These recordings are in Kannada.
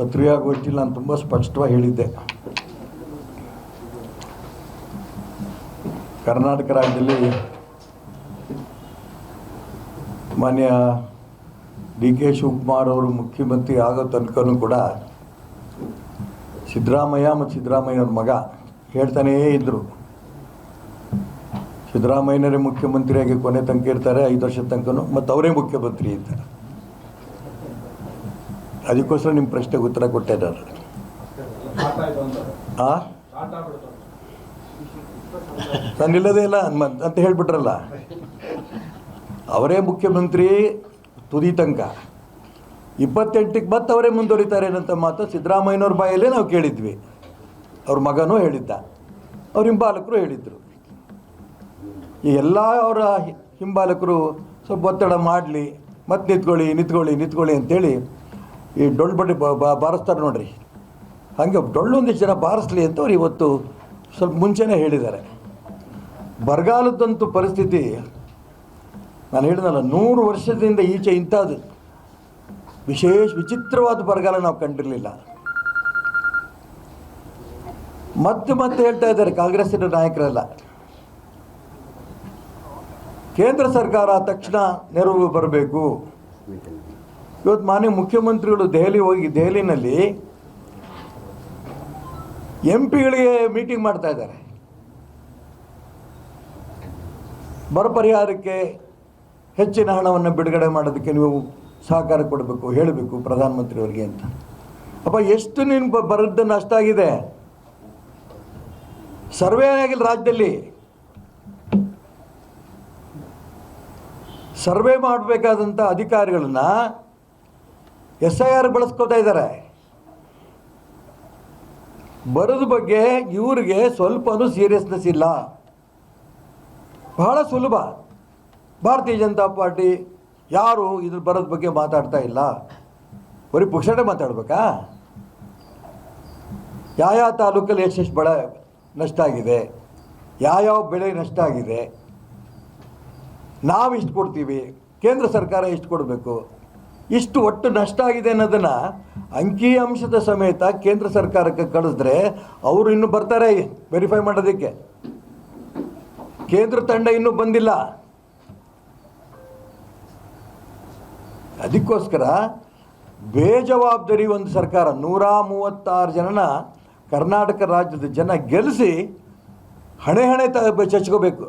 ಪತ್ರಿಕಾಗೋಷ್ಠಿಯಲ್ಲಿ ನಾನು ತುಂಬ ಸ್ಪಷ್ಟವಾಗಿ ಹೇಳಿದ್ದೆ. ಕರ್ನಾಟಕ ರಾಜ್ಯದಲ್ಲಿ ಮಾನ್ಯ ಡಿ ಕೆ ಶಿವಕುಮಾರ್ ಅವರು ಮುಖ್ಯಮಂತ್ರಿ ಆಗೋ ತನಕನೂ ಕೂಡ ಸಿದ್ದರಾಮಯ್ಯ ಮತ್ತು ಸಿದ್ದರಾಮಯ್ಯವ್ರ ಮಗ ಹೇಳ್ತಾನೇ ಇದ್ದರು, ಸಿದ್ದರಾಮಯ್ಯನವರೇ ಮುಖ್ಯಮಂತ್ರಿಯಾಗಿ ಕೊನೆ ತನಕ ಇರ್ತಾರೆ, 5 ವರ್ಷದ ತನಕನೂ, ಮತ್ತು ಅವರೇ ಮುಖ್ಯಮಂತ್ರಿ ಇರ್ತಾರೆ. ಅದಕ್ಕೋಸ್ಕರ ನಿಮ್ಮ ಪ್ರಶ್ನೆಗೆ ಉತ್ತರ ಕೊಟ್ಟೆ ನಾನು. ನಾನು ಇಲ್ಲದೇ ಇಲ್ಲ ಅಂತ ಹೇಳಿಬಿಟ್ರಲ್ಲ, ಅವರೇ ಮುಖ್ಯಮಂತ್ರಿ ತುದಿ ತನಕ, 28ಕ್ಕೆ ಮತ್ತೆ ಅವರೇ ಮುಂದುವರಿತಾರೆ ಅನ್ನೋಂಥ ಮಾತು ಸಿದ್ದರಾಮಯ್ಯನವ್ರ ಬಾಯಲ್ಲೇ ನಾವು ಕೇಳಿದ್ವಿ. ಅವ್ರ ಮಗನೂ ಹೇಳಿದ್ದ, ಅವ್ರ ಹಿಂಬಾಲಕರು ಹೇಳಿದರು. ಈ ಎಲ್ಲ ಅವರ ಹಿಂಬಾಲಕರು ಸ್ವಲ್ಪ ಒತ್ತಡ ಮಾಡಲಿ, ಮತ್ತೆ ನಿಂತ್ಕೊಳ್ಳಿ ಅಂತೇಳಿ ಈ ಡೊಳ್ಳು ಬಡ್ಡಿ ಬಾರಿಸ್ತಾರೆ ನೋಡ್ರಿ, ಹಾಗೆ ಡೊಳ್ಳೊಂದಿಷ್ಟು ಜನ ಬಾರಿಸ್ಲಿ ಅಂತ ಅವ್ರು ಇವತ್ತು ಸ್ವಲ್ಪ ಮುಂಚೆನೇ ಹೇಳಿದ್ದಾರೆ. ಬರಗಾಲದಂತೂ ಪರಿಸ್ಥಿತಿ ನಾನು ಹೇಳಿದ್ನಲ್ಲ, 100 ವರ್ಷದಿಂದ ಈಚೆ ಇಂಥದ್ದು ವಿಚಿತ್ರವಾದ ಬರಗಾಲ ನಾವು ಕಂಡಿರಲಿಲ್ಲ. ಮತ್ತೆ ಹೇಳ್ತಾ ಇದ್ದಾರೆ ಕಾಂಗ್ರೆಸ್ಸಿನ ನಾಯಕರೆಲ್ಲ, ಕೇಂದ್ರ ಸರ್ಕಾರ ತಕ್ಷಣ ನೆರವು ಬರಬೇಕು. ಇವತ್ತು ಮಾನ್ಯ ಮುಖ್ಯಮಂತ್ರಿಗಳು ದೆಹಲಿನಲ್ಲಿ MP ಗಳಿಗೆ ಮೀಟಿಂಗ್ ಮಾಡ್ತಾ ಇದ್ದಾರೆ. ಬರ ಪರಿಹಾರಕ್ಕೆ ಹೆಚ್ಚಿನ ಹಣವನ್ನು ಬಿಡುಗಡೆ ಮಾಡೋದಕ್ಕೆ ನೀವು ಸಹಕಾರ ಕೊಡಬೇಕು, ಹೇಳಬೇಕು ಪ್ರಧಾನಮಂತ್ರಿಯವರಿಗೆ ಅಂತ. ಅಪ್ಪ, ಎಷ್ಟು ನೀನು ಬರದ್ದು ನಷ್ಟ ಆಗಿದೆ, ಸರ್ವೆ ಆಗಿಲ್ಲ ರಾಜ್ಯದಲ್ಲಿ. ಸರ್ವೆ ಮಾಡಬೇಕಾದಂಥ ಅಧಿಕಾರಿಗಳನ್ನ SIR ಬಳಸ್ಕೋತಾ ಇದ್ದಾರೆ. ಬರದ ಬಗ್ಗೆ ಇವ್ರಿಗೆ ಸ್ವಲ್ಪನೂ ಸೀರಿಯಸ್ನೆಸ್ ಇಲ್ಲ. ಬಹಳ ಸುಲಭ, ಭಾರತೀಯ ಜನತಾ ಪಾರ್ಟಿ ಯಾರು ಇದ್ರ ಬರೋದ ಬಗ್ಗೆ ಮಾತಾಡ್ತಾ ಇಲ್ಲ, ಬರೀ ಪುಕ್ಷಟೆ ಮಾತಾಡ್ಬೇಕಾ? ಯಾವ ತಾಲೂಕಲ್ಲಿ ಎಷ್ಟೆಷ್ಟು ಬೆಳೆ ನಷ್ಟ ಆಗಿದೆ, ಯಾವ ಬೆಳೆ ನಷ್ಟ ಆಗಿದೆ, ನಾವು ಇಷ್ಟು ಕೊಡ್ತೀವಿ, ಕೇಂದ್ರ ಸರ್ಕಾರ ಇಷ್ಟು ಕೊಡಬೇಕು, ಇಷ್ಟು ಒಟ್ಟು ನಷ್ಟ ಆಗಿದೆ ಅನ್ನೋದನ್ನು ಅಂಕಿಅಂಶದ ಸಮೇತ ಕೇಂದ್ರ ಸರ್ಕಾರಕ್ಕೆ ಕಳಿಸಿದ್ರೆ ಅವರು ಇನ್ನೂ ಬರ್ತಾರೆ ವೆರಿಫೈ ಮಾಡೋದಕ್ಕೆ. ಕೇಂದ್ರ ತಂಡ ಇನ್ನೂ ಬಂದಿಲ್ಲ. ಅದಕ್ಕೋಸ್ಕರ ಬೇಜವಾಬ್ದಾರಿ ಒಂದು ಸರ್ಕಾರ 136 ಜನನ ಕರ್ನಾಟಕ ರಾಜ್ಯದ ಜನ ಗೆಲ್ಲಿಸಿ ಹಣೆ ಚಚ್ಕೋಬೇಕು,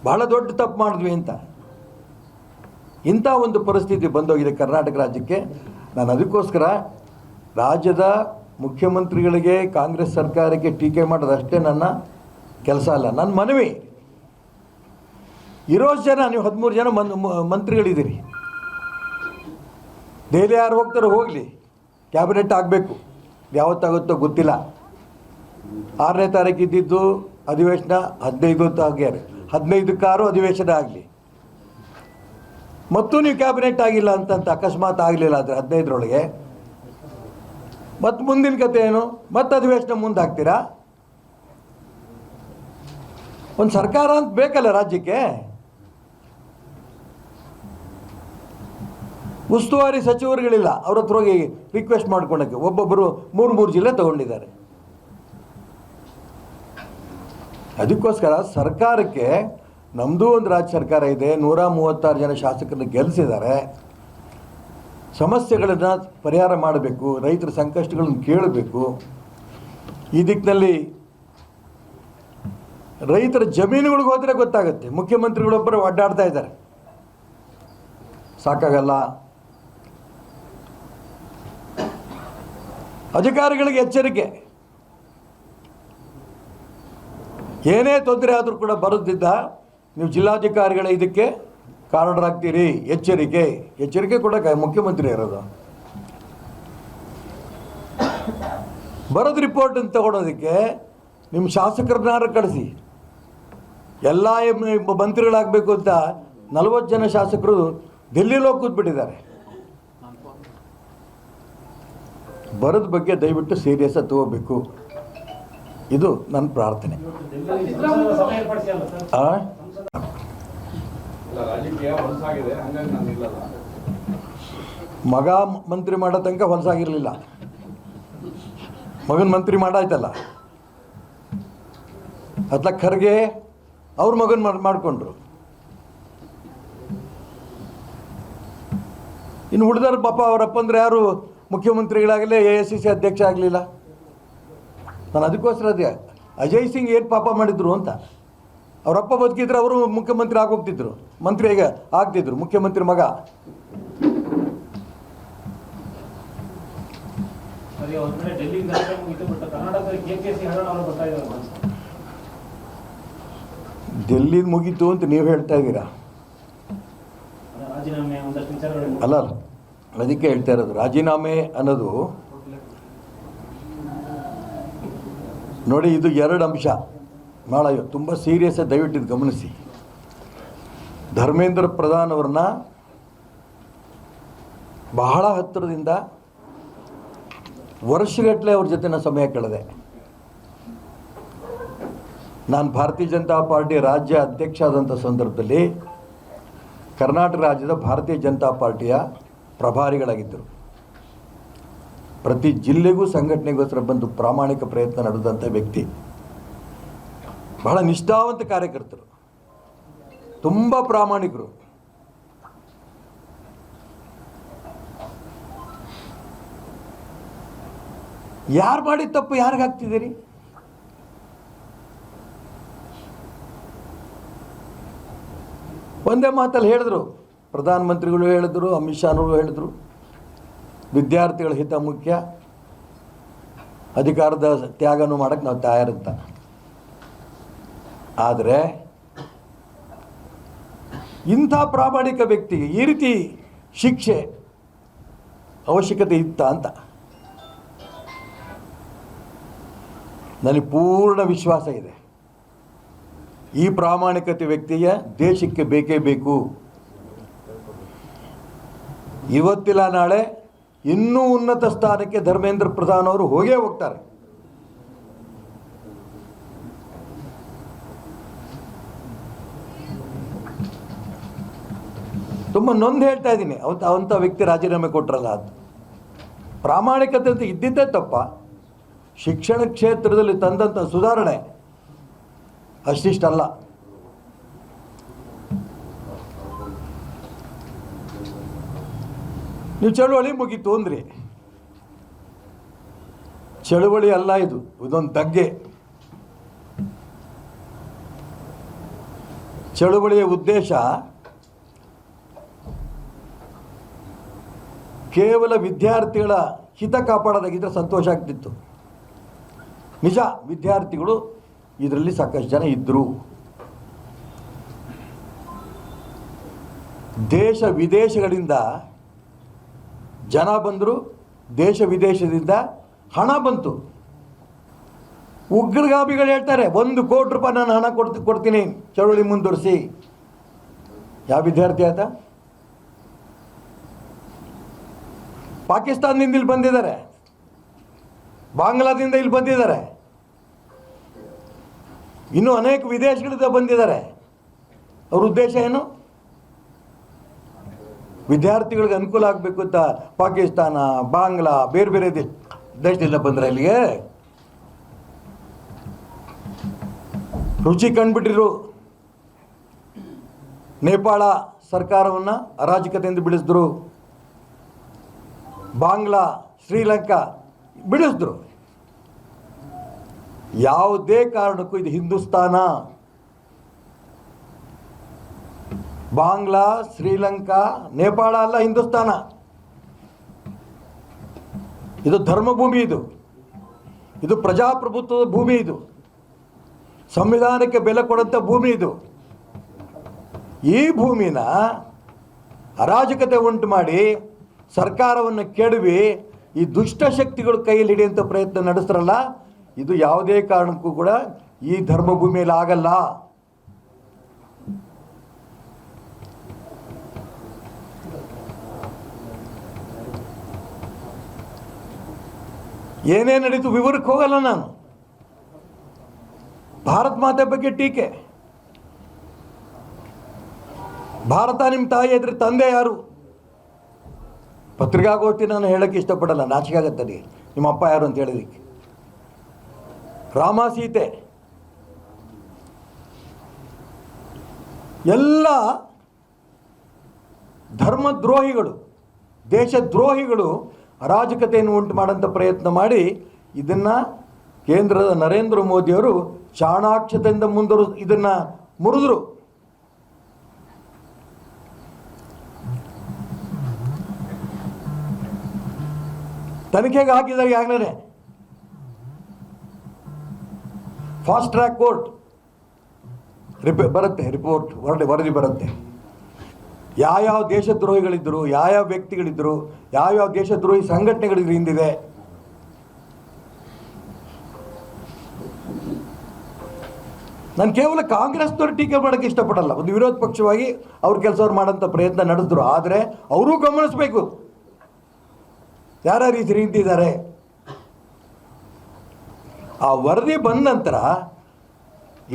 ಬಹಳ ದೊಡ್ಡ ತಪ್ಪು ಮಾಡಿದ್ವಿ ಅಂತ. ಇಂಥ ಒಂದು ಪರಿಸ್ಥಿತಿ ಬಂದೋಗಿದೆ ಕರ್ನಾಟಕ ರಾಜ್ಯಕ್ಕೆ. ನಾನು ಅದಕ್ಕೋಸ್ಕರ ರಾಜ್ಯದ ಮುಖ್ಯಮಂತ್ರಿಗಳಿಗೆ, ಕಾಂಗ್ರೆಸ್ ಸರ್ಕಾರಕ್ಕೆ ಟೀಕೆ ಮಾಡೋದಷ್ಟೇ ನನ್ನ ಕೆಲಸ ಅಲ್ಲ, ನನ್ನ ಮನವಿ. ಇರೋಷ್ಟು ಜನ, ನೀವು 13 ಜನ ಮಂತ್ರಿಗಳಿದ್ದೀರಿ, ದೆಹಲಿ ಯಾರು ಹೋಗ್ತಾರೋ ಹೋಗಲಿ, ಕ್ಯಾಬಿನೆಟ್ ಆಗಬೇಕು, ಯಾವತ್ತಾಗುತ್ತೋ ಗೊತ್ತಿಲ್ಲ. 6ನೇ ತಾರೀಕು ಇದ್ದಿದ್ದು ಅಧಿವೇಶನ 15 ಅಂತ ಆಗ್ಯಾರ, 15ಕ್ಕಾರು ಅಧಿವೇಶನ ಆಗಲಿ. ಮತ್ತು ನೀವು ಕ್ಯಾಬಿನೆಟ್ ಆಗಿಲ್ಲ ಅಂತ ಅಕಸ್ಮಾತ್ ಆಗಲಿಲ್ಲ ಆದರೆ 15ರೊಳಗೆ ಮತ್ತು ಮುಂದಿನ ಕತೆ ಏನು? ಮತ್ತೆ ಅಧಿವೇಶನ ಮುಂದೆ ಹಾಕ್ತೀರಾ? ಒಂದು ಸರ್ಕಾರ ಅಂತ ಬೇಕಲ್ಲ ರಾಜ್ಯಕ್ಕೆ. ಉಸ್ತುವಾರಿ ಸಚಿವರುಗಳಿಲ್ಲ, ಅವ್ರ ಹತ್ರ ಹೋಗಿ ರಿಕ್ವೆಸ್ಟ್ ಮಾಡ್ಕೊಳಕ್ಕೆ. ಒಬ್ಬೊಬ್ಬರು 3 ಜಿಲ್ಲೆ ತಗೊಂಡಿದ್ದಾರೆ. ಅದಕ್ಕೋಸ್ಕರ ಸರ್ಕಾರಕ್ಕೆ, ನಮ್ಮದು ಒಂದು ರಾಜ್ಯ ಸರ್ಕಾರ ಇದೆ, 136 ಜನ ಶಾಸಕರನ್ನ ಗೆಲ್ಲಿಸಿದ್ದಾರೆ, ಸಮಸ್ಯೆಗಳನ್ನು ಪರಿಹಾರ ಮಾಡಬೇಕು, ರೈತರ ಸಂಕಷ್ಟಗಳನ್ನು ಕೇಳಬೇಕು. ಈ ದಿಕ್ಕಿನಲ್ಲಿ ರೈತರ ಜಮೀನುಗಳಿಗೆ ಹೋದರೆ ಗೊತ್ತಾಗುತ್ತೆ. ಮುಖ್ಯಮಂತ್ರಿಗಳೊಬ್ಬರು ಅಡ್ಡಾಡ್ತಾ ಇದ್ದಾರೆ, ಸಾಕಾಗಲ್ಲ. ಅಧಿಕಾರಿಗಳಿಗೆ ಎಚ್ಚರಿಕೆ, ಏನೇ ತೊಂದರೆ ಆದರೂ ಕೂಡ ಬರೋದಿದ್ದ ನೀವು ಜಿಲ್ಲಾಧಿಕಾರಿಗಳ ಇದಕ್ಕೆ ಕಾರಣರಾಗ್ತೀರಿ. ಎಚ್ಚರಿಕೆ ಕೊಡೋಕೆ ಮುಖ್ಯಮಂತ್ರಿ ಇರೋದು. ಬರೋದು ರಿಪೋರ್ಟ್ ಅಂತ ತಗೊಳೋದಕ್ಕೆ ನಿಮ್ಮ ಶಾಸಕರನ್ನಾರು ಕಳಿಸಿ. ಎಲ್ಲ ಮಂತ್ರಿಗಳಾಗಬೇಕು ಅಂತ 40 ಜನ ಶಾಸಕರು ಡೆಲ್ಲಿಲಿ ಹೋಗಿ ಕೂತ್ಬಿಟ್ಟಿದ್ದಾರೆ. ಬರೋದ ಬಗ್ಗೆ ದಯವಿಟ್ಟು ಸೀರಿಯಸ್ ತಗೋಬೇಕು, ಇದು ನನ್ನ ಪ್ರಾರ್ಥನೆ. ಮಗ ಮಂತ್ರಿ ಮಾಡೋ ತನಕ ಹೊಲಸಾಗಿರಲಿಲ್ಲ, ಮಗನ ಮಂತ್ರಿ ಮಾಡಾಯ್ತಲ್ಲ, ಅತ್ಲ ಖರ್ಗೆ ಅವ್ರ ಮಗನ ಮಾಡಿಕೊಂಡ್ರು. ಇನ್ನು ಉಳಿದಾರ ಪಾಪ ಅವರಪ್ಪಂದ್ರೆ ಯಾರು ಮುಖ್ಯಮಂತ್ರಿಗಳಾಗಲೇ AICC ಅಧ್ಯಕ್ಷ ಆಗಲಿಲ್ಲ. ನಾನು ಅದಕ್ಕೋಸ್ಕರ ಅದೇ ಅಜಯ್ ಸಿಂಗ್ ಏನು ಪಾಪ ಮಾಡಿದ್ರು ಅಂತ. ಅವರಪ್ಪ ಬದುಕಿದ್ರೆ ಅವರು ಮುಖ್ಯಮಂತ್ರಿ ಆಗೋಗ್ತಿದ್ರು, ಮಂತ್ರಿ ಈಗ ಆಗ್ತಿದ್ರು, ಮುಖ್ಯಮಂತ್ರಿ ಮಗ. ಡೆಲ್ಲಿ ಮುಗೀತು ಅಂತ ನೀವು ಹೇಳ್ತಾ ಇದ್ದೀರಾ. ಅಲ್ಲ, ಅದಕ್ಕೆ ಹೇಳ್ತಾ ಇರೋದು ರಾಜೀನಾಮೆ ಅನ್ನೋದು. ನೋಡಿ, ಇದು ಎರಡು ಅಂಶ ಭಾಳ ತುಂಬ ಸೀರಿಯಸ್, ದಯವಿಟ್ಟು ಇದು ಗಮನಿಸಿ. ಧರ್ಮೇಂದ್ರ ಪ್ರಧಾನ್ ಅವ್ರನ್ನ ಬಹಳ ಹತ್ತಿರದಿಂದ ವರ್ಷಗಟ್ಟಲೆ ಅವ್ರ ಜೊತೆ ನಾನು ಸಮಯ ಕಳೆದೆ. ನಾನು ಭಾರತೀಯ ಜನತಾ ಪಾರ್ಟಿ ರಾಜ್ಯ ಅಧ್ಯಕ್ಷ ಆದಂಥ ಸಂದರ್ಭದಲ್ಲಿ ಕರ್ನಾಟಕ ರಾಜ್ಯದ ಭಾರತೀಯ ಜನತಾ ಪಾರ್ಟಿಯ ಪ್ರಭಾರಿಗಳಾಗಿದ್ದರು. ಪ್ರತಿ ಜಿಲ್ಲೆಗೂ ಸಂಘಟನೆಗೋಸ್ಕರ ಬಂದು ಪ್ರಾಮಾಣಿಕ ಪ್ರಯತ್ನ ನಡೆದಂಥ ವ್ಯಕ್ತಿ, ಬಹಳ ನಿಷ್ಠಾವಂತ ಕಾರ್ಯಕರ್ತರು, ತುಂಬ ಪ್ರಾಮಾಣಿಕರು. ಯಾರು ಮಾಡಿದ ತಪ್ಪು ಯಾರಿಗೆ ಹಾಕ್ತಿದ್ದೀರಿ? ಒಂದೇ ಮಾತಲ್ಲಿ ಹೇಳಿದ್ರು, ಪ್ರಧಾನಮಂತ್ರಿಗಳು ಹೇಳಿದ್ರು, ಅಮಿತ್ ಶಾನವರು ಹೇಳಿದ್ರು, ವಿದ್ಯಾರ್ಥಿಗಳ ಹಿತ ಮುಖ್ಯ, ಅಧಿಕಾರದ ತ್ಯಾಗನೂ ಮಾಡೋಕ್ಕೆ ನಾವು ತಯಾರಂತ. ಆದರೆ ಇಂಥ ಪ್ರಾಮಾಣಿಕ ವ್ಯಕ್ತಿಗೆ ಈ ರೀತಿ ಶಿಕ್ಷೆ ಅವಶ್ಯಕತೆ ಇತ್ತ ಅಂತ ನನಗೆ ಪೂರ್ಣ ವಿಶ್ವಾಸ ಇದೆ. ಈ ಪ್ರಾಮಾಣಿಕತೆ ವ್ಯಕ್ತಿಯ ದೇಶಕ್ಕೆ ಬೇಕೇ ಬೇಕು. ಇವತ್ತಿಲ್ಲ ನಾಳೆ ಇನ್ನೂ ಉನ್ನತ ಸ್ಥಾನಕ್ಕೆ ಧರ್ಮೇಂದ್ರ ಪ್ರಧಾನ್ ಅವರು ಹೋಗೇ ಹೋಗ್ತಾರೆ. ತುಂಬ ನೊಂದು ಹೇಳ್ತಾ ಇದ್ದೀನಿ, ಅವಂಥ ವ್ಯಕ್ತಿ ರಾಜೀನಾಮೆ ಕೊಟ್ಟರಲ್ಲ, ಅದು ಪ್ರಾಮಾಣಿಕತೆ ಅಂತ ಇದ್ದಿದ್ದೇ ತಪ್ಪ. ಶಿಕ್ಷಣ ಕ್ಷೇತ್ರದಲ್ಲಿ ತಂದಂಥ ಸುಧಾರಣೆ ಅಷ್ಟಿಷ್ಟಲ್ಲ. ನೀವು ಚಳುವಳಿ ಮುಗೀತು ಅಂದ್ರಿ, ಚಳುವಳಿ ಅಲ್ಲ ಇದು, ಇದೊಂದು ಧಗ್ಗೆ. ಚಳುವಳಿಯ ಉದ್ದೇಶ ಕೇವಲ ವಿದ್ಯಾರ್ಥಿಗಳ ಹಿತ ಕಾಪಾಡೋದಾಗಿದ್ದರೆ ಸಂತೋಷ ಆಗ್ತಿತ್ತು. ನಿಜ, ವಿದ್ಯಾರ್ಥಿಗಳು ಇದರಲ್ಲಿ ಸಾಕಷ್ಟು ಜನ ಇದ್ದರು. ದೇಶ ವಿದೇಶಗಳಿಂದ ಜನ ಬಂದರು, ದೇಶ ವಿದೇಶದಿಂದ ಹಣ ಬಂತು. ಉಗ್ರಗಾಮಿಗಳು ಹೇಳ್ತಾರೆ 1 ಕೋಟಿ ರೂಪಾಯಿ ನಾನು ಹಣ ಕೊಡ್ತೀನಿ ಚಳುವಳಿ ಮುಂದುವರಿಸಿ. ಯಾವ ವಿದ್ಯಾರ್ಥಿ ಆತ? ಪಾಕಿಸ್ತಾನದಿಂದ ಇಲ್ಲಿ ಬಂದಿದ್ದಾರೆ, ಬಾಂಗ್ಲಾದಿಂದ ಇಲ್ಲಿ ಬಂದಿದ್ದಾರೆ, ಇನ್ನೂ ಅನೇಕ ವಿದೇಶಗಳಿಂದ ಬಂದಿದ್ದಾರೆ. ಅವ್ರ ಉದ್ದೇಶ ಏನು? ವಿದ್ಯಾರ್ಥಿಗಳಿಗೆ ಅನುಕೂಲ ಆಗಬೇಕು ಅಂತ ಪಾಕಿಸ್ತಾನ, ಬಾಂಗ್ಲಾ, ಬೇರೆ ಬೇರೆ ದೇಶದಿಂದ ಬಂದರೆ ಇಲ್ಲಿಗೆ ರುಚಿ ಕಂಡುಬಿಟ್ಟಿರು. ನೇಪಾಳ ಸರ್ಕಾರವನ್ನು ಅರಾಜಕತೆಯಿಂದ ಬಿಡಿಸಿದ್ರು, ಬಾಂಗ್ಲಾ, ಶ್ರೀಲಂಕಾ ಬಿಡಿಸಿದ್ರು. ಯಾವುದೇ ಕಾರಣಕ್ಕೂ ಇದು ಹಿಂದೂಸ್ತಾನ, ಬಾಂಗ್ಲಾ, ಶ್ರೀಲಂಕಾ, ನೇಪಾಳ ಅಲ್ಲ, ಹಿಂದೂಸ್ತಾನ. ಇದು ಧರ್ಮಭೂಮಿ, ಇದು ಪ್ರಜಾಪ್ರಭುತ್ವದ ಭೂಮಿ, ಇದು ಸಂವಿಧಾನಕ್ಕೆ ಬೆಲೆ ಕೊಡುವಂಥ ಭೂಮಿ. ಇದು ಈ ಭೂಮಿನ ಅರಾಜಕತೆ ಉಂಟು ಮಾಡಿ ಸರ್ಕಾರವನ್ನು ಕೆಡವಿ ಈ ದುಷ್ಟಶಕ್ತಿಗಳು ಕೈಯಲ್ಲಿ ಹಿಡಿಯುವಂಥ ಪ್ರಯತ್ನ ನಡೆಸ್ತಾರಲ್ಲ, ಇದು ಯಾವುದೇ ಕಾರಣಕ್ಕೂ ಕೂಡ ಈ ಧರ್ಮಭೂಮಿಯಲ್ಲಿ ಆಗಲ್ಲ. ಏನೇ ನಡೀತು ವಿವರಕ್ಕೆ ಹೋಗಲ್ಲ ನಾನು. ಭಾರತ ಮಾತೆ ಬಗ್ಗೆ ಟೀಕೆ, ಭಾರತ ನಿಮ್ಮ ತಾಯಿ ಇದ್ರೆ ತಂದೆ ಯಾರು? ಪತ್ರಿಕಾಗೋಷ್ಠಿ ನಾನು ಹೇಳೋಕ್ಕೆ ಇಷ್ಟಪಡಲ್ಲ, ನಾಚಿಕೆ ಆಗತ್ತೆ ನನಗೆ. ನಿಮ್ಮ ಅಪ್ಪ ಯಾರು ಅಂತ ಹೇಳಿದಕ್ಕೆ. ರಾಮ ಸೀತೆ ಎಲ್ಲ ಧರ್ಮದ್ರೋಹಿಗಳು, ದೇಶದ್ರೋಹಿಗಳು ಅರಾಜಕತೆಯನ್ನು ಉಂಟು ಮಾಡೋಂಥ ಪ್ರಯತ್ನ ಮಾಡಿ ಇದನ್ನು ಕೇಂದ್ರದ ನರೇಂದ್ರ ಮೋದಿಯವರು ಚಾಣಾಕ್ಷತೆಯಿಂದ ಇದನ್ನು ಮುರಿದ್ರು. ತನಿಖೆಗೆ ಹಾಕಿದಾಗ ಆಗಲೇ ಫಾಸ್ಟ್ ಟ್ರ್ಯಾಕ್ ಕೋರ್ಟ್ ಬರುತ್ತೆ, ರಿಪೋರ್ಟ್ ವರದಿ ಬರುತ್ತೆ. ಯಾವ್ಯಾವ ದೇಶದ್ರೋಹಿಗಳಿದ್ದರು, ಯಾವ್ಯಾವ ವ್ಯಕ್ತಿಗಳಿದ್ದರು, ಯಾವ್ಯಾವ ದೇಶದ್ರೋಹಿ ಸಂಘಟನೆಗಳಿದ್ರು ಹಿಂದಿದೆ. ನಾನು ಕೇವಲ ಕಾಂಗ್ರೆಸ್ನವ್ರು ಟೀಕೆ ಮಾಡೋಕ್ಕೆ ಇಷ್ಟಪಡಲ್ಲ. ಒಂದು ವಿರೋಧ ಪಕ್ಷವಾಗಿ ಅವ್ರ ಕೆಲಸವ್ರು ಮಾಡೋಂಥ ಪ್ರಯತ್ನ ನಡೆಸಿದ್ರು. ಆದರೆ ಅವರೂ ಗಮನಿಸಬೇಕು ಯಾರ್ಯಾರು ಈ ಹಿಂದಿದ್ದಾರೆ. ಆ ವರದಿ ಬಂದ ನಂತರ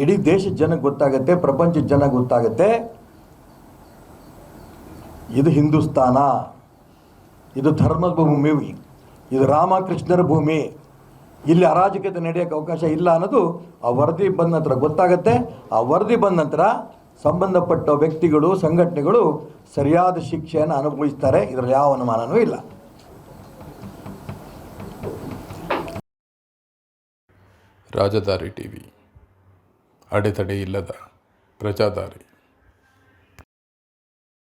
ಇಡೀ ದೇಶದ ಜನಕ್ಕೆ ಗೊತ್ತಾಗುತ್ತೆ, ಪ್ರಪಂಚದ ಜನ ಗೊತ್ತಾಗುತ್ತೆ, ಇದು ಹಿಂದೂಸ್ತಾನ, ಇದು ಧರ್ಮದ ಭೂಮಿ, ಇದು ರಾಮಕೃಷ್ಣರ ಭೂಮಿ, ಇಲ್ಲಿ ಅರಾಜಕತೆ ನಡೆಯೋಕ್ಕೆ ಅವಕಾಶ ಇಲ್ಲ ಅನ್ನೋದು ಆ ವರದಿ ಬಂದ ನಂತರ ಗೊತ್ತಾಗುತ್ತೆ. ಆ ವರದಿ ಬಂದ ನಂತರ ಸಂಬಂಧಪಟ್ಟ ವ್ಯಕ್ತಿಗಳು, ಸಂಘಟನೆಗಳು ಸರಿಯಾದ ಶಿಕ್ಷೆಯನ್ನು ಅನುಭವಿಸ್ತಾರೆ. ಇದರಲ್ಲಿ ಯಾವ ಅನುಮಾನವೂ ಇಲ್ಲ. ರಾಜಧಾರಿ ಟಿವಿ, ಅಡೆತಡೆ ಇಲ್ಲದ ಪ್ರಜಾದಾರಿ.